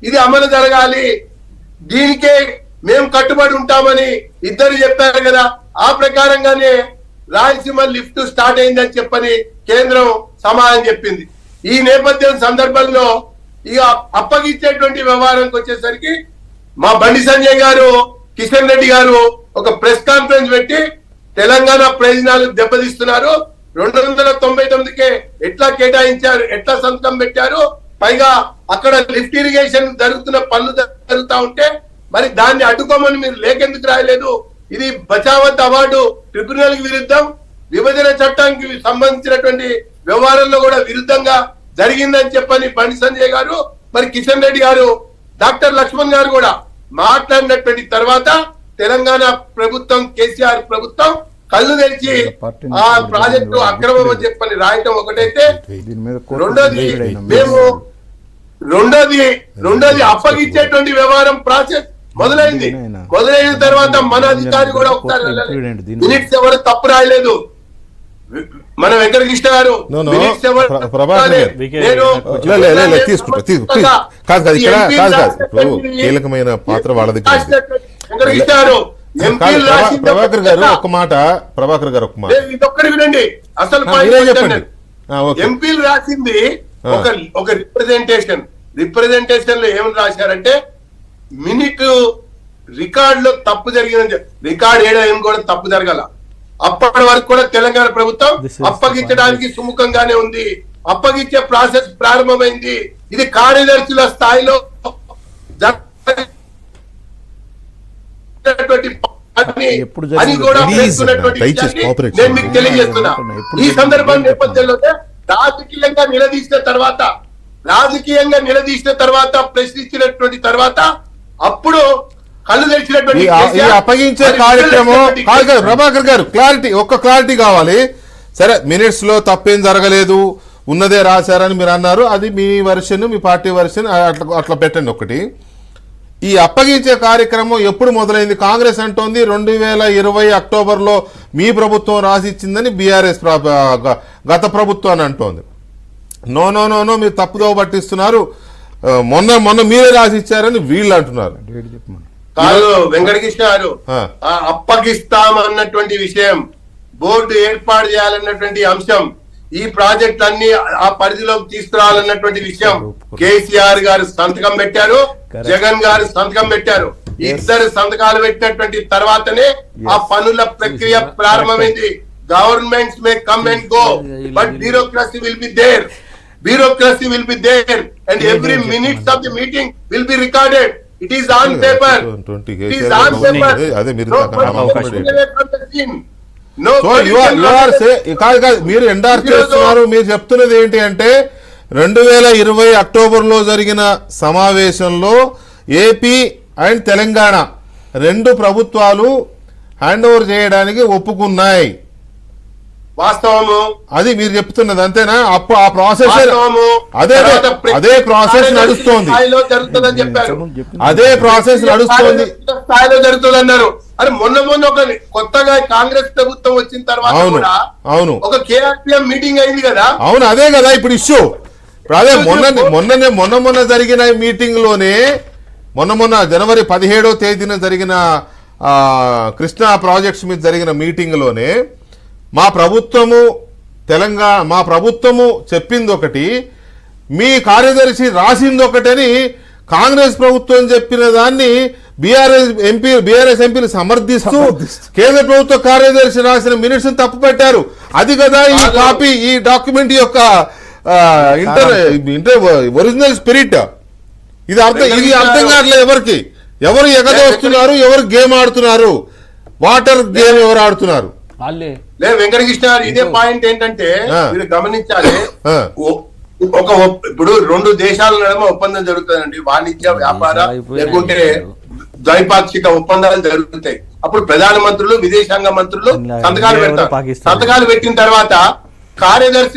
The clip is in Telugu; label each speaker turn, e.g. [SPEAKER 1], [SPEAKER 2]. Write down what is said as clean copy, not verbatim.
[SPEAKER 1] ఇది అమలు జరగాలి, దీనికే మేము కట్టుబడి ఉంటామని ఇద్దరు చెప్పారు కదా. ఆ ప్రకారంగానే రాయలసీమ లిఫ్ట్ స్టార్ట్ అయిందని చెప్పని కేంద్రం సమాధానం చెప్పింది. ఈ నేపథ్యం సందర్భంలో ఇక అప్పగించేటువంటి వ్యవహారానికి వచ్చేసరికి మా బండి సంజయ్ గారు, కిషన్ రెడ్డి గారు ఒక ప్రెస్ కాన్ఫరెన్స్ పెట్టి తెలంగాణ ప్రయోజనాలు దెబ్బతీస్తున్నారు, 299కే ఎట్లా కేటాయించారు, ఎట్లా సంతకం పెట్టారు, పైగా అక్కడ లిఫ్ట్ ఇరిగేషన్ జరుగుతున్న పనులు జరుగుతా ఉంటే మరి దాన్ని అడ్డుకోమని మీరు లేకెందుకు రాయలేదు, ఇది బచావత్ అవార్డు ట్రిబ్యునల్ కి విరుద్ధం, విభజన చట్టానికి సంబంధించినటువంటి వ్యవహారంలో కూడా విరుద్ధంగా జరిగిందని చెప్పని బండి సంజయ్ గారు, మరి కిషన్ రెడ్డి గారు, డాక్టర్ లక్ష్మణ్ గారు కూడా మాట్లాడినటువంటి తర్వాత తెలంగాణ ప్రభుత్వం, కేసీఆర్ ప్రభుత్వం కళ్ళు తెరిచి ఆ ప్రాజెక్టు అక్రమం అని చెప్పని రాయటం ఒకటైతే, రెండోది అప్పగించేటువంటి వ్యవహారం ప్రాసెస్ మొదలైంది. మొదలైన తర్వాత మన అధికారి కూడా ఒకసారి మినిట్స్ ఎవరు తప్పు రాయలేదు, మన వెంకటకృష్ణ గారు
[SPEAKER 2] కీలకమైన పాత్ర వాళ్ళది.
[SPEAKER 1] వెంకటకృష్ణ గారు
[SPEAKER 2] ప్రభాకర్ గారు ఒక మాట, ప్రభాకర్ గారు ఒక మాట
[SPEAKER 1] ఇదొక్కడి వినండి. అసలు ఎంపీలు రాసింది ఒక రిప్రజెంటేషన్ లో ఏమని రాశారంటే మినిట్ రికార్డ్ లో తప్పు జరిగిందని, రికార్డ్ ఏం కూడా తప్పు జరగాల. అప్పటి వరకు కూడా తెలంగాణ ప్రభుత్వం అప్పగించడానికి సుముఖంగానే ఉంది, అప్పగించే ప్రాసెస్ ప్రారంభమైంది. ఇది కార్యదర్శుల స్థాయిలో అని కూడా నేను మీకు తెలియజేస్తున్నా. ఈ సందర్భం నేపథ్యంలో రాజకీయంగా నిలదీసిన తర్వాత ప్రశ్నించినటువంటి తర్వాత అప్పుడు కళ్ళు తెరిచినటువంటి
[SPEAKER 2] అప్పగించే కార్యక్రమం. ప్రభాకర్ గారు క్లారిటీ కావాలి. సరే, మినిట్స్ లో తప్పేం జరగలేదు, ఉన్నదే రాశారని మీరు అన్నారు, అది మీ వర్షన్, మీ పార్టీ వర్షన్, అట్లా పెట్టండి. ఒకటి, ఈ అప్పగించే కార్యక్రమం ఎప్పుడు మొదలైంది? కాంగ్రెస్ అంటోంది 2020 అక్టోబర్లో మీ ప్రభుత్వం రాసిచ్చిందని బీఆర్ఎస్ గత ప్రభుత్వాన్ని అంటోంది. నో నో నో నో మీరు తప్పుదోవ పట్టిస్తున్నారు, మొన్న మీరే రాసిచ్చారని వీళ్ళు అంటున్నారు.
[SPEAKER 1] కాదు వెంకటకృష్ణ గారు, అప్పగిస్తామన్నటువంటి విషయం, బోర్డు ఏర్పాటు చేయాలన్నటువంటి అంశం, ఈ ప్రాజెక్ట్ అన్ని ఆ పరిధిలోకి తీసుకురావాలన్నటువంటి విషయం కేసీఆర్ గారు సంతకం పెట్టారు, జగన్ గారు సంతకం పెట్టారు. ఇద్దరు సంతకాలు పెట్టినటువంటి తర్వాతనే ఆ పనుల ప్రక్రియ ప్రారంభమైంది. Governments may come and go, but bureaucracy will be there. Bureaucracy will be there and every minutes of the meeting will be recorded. It is on paper. It is on paper.
[SPEAKER 2] మీరు ఎండార్స్ చేస్తున్నారు. మీరు చెప్తున్నది ఏంటి అంటే 2020 అక్టోబర్లో జరిగిన సమావేశంలో ఏపీ అండ్ తెలంగాణ రెండు ప్రభుత్వాలు హ్యాండ్ ఓవర్ చేయడానికి ఒప్పుకున్నాయి.
[SPEAKER 1] వాస్తవము,
[SPEAKER 2] అది మీరు చెప్తున్నది అంతేనా? అప్పుడు ఆ ప్రాసెస్ అదే ప్రాసెస్ నడుస్తోంది, అదే ప్రాసెస్ నడుస్తోంది,
[SPEAKER 1] స్థాయిలో జరుగుతుంది అన్నారు. అరే మొన్న ఒక కొత్తగా కాంగ్రెస్ ప్రభుత్వం వచ్చిన తర్వాత
[SPEAKER 2] అవును
[SPEAKER 1] ఒక కేఆర్పీఎం మీటింగ్ అయింది కదా.
[SPEAKER 2] అవును, అదే కదా ఇప్పుడు ఇష్యూ. అదే మొన్న జరిగిన మీటింగ్ లోనే మొన్న జనవరి 17వ తేదీన జరిగిన కృష్ణా ప్రాజెక్ట్స్ మీద జరిగిన మీటింగ్ లోనే మా ప్రభుత్వము చెప్పింది ఒకటి, మీ కార్యదర్శి రాసింది ఒకటని కాంగ్రెస్ ప్రభుత్వం చెప్పిన దాన్ని బీఆర్ఎస్ ఎంపీలు సమర్థిస్తూ కేంద్ర ప్రభుత్వ కార్యదర్శి రాసిన మినిట్స్ తప్పు పెట్టారు. అది కదా ఈ కాపీ, ఈ డాక్యుమెంట్ యొక్క ఒరిజినల్ స్పిరిట్. ఇది అర్థం కావట్లేదు ఎవరికి. ఎవరు ఎగదోస్తున్నారు, ఎవరు గేమ్ ఆడుతున్నారు, వాటర్ గేమ్ ఎవరు ఆడుతున్నారు?
[SPEAKER 1] వెంకటకృష్ణ గారు, ఇదే పాయింట్ ఏంటంటే మీరు గమనించాలి. ఇప్పుడు రెండు దేశాల నడుమ ఒప్పందం జరుగుతుందండి, వాణిజ్య వ్యాపార లేకుంటే ద్వైపాక్షిక ఒప్పందాలు జరుగుతాయి. అప్పుడు ప్రధానమంత్రులు, విదేశాంగ మంత్రులు సంతకాలు పెడతారు. సంతకాలు పెట్టిన తర్వాత కార్యదర్శులు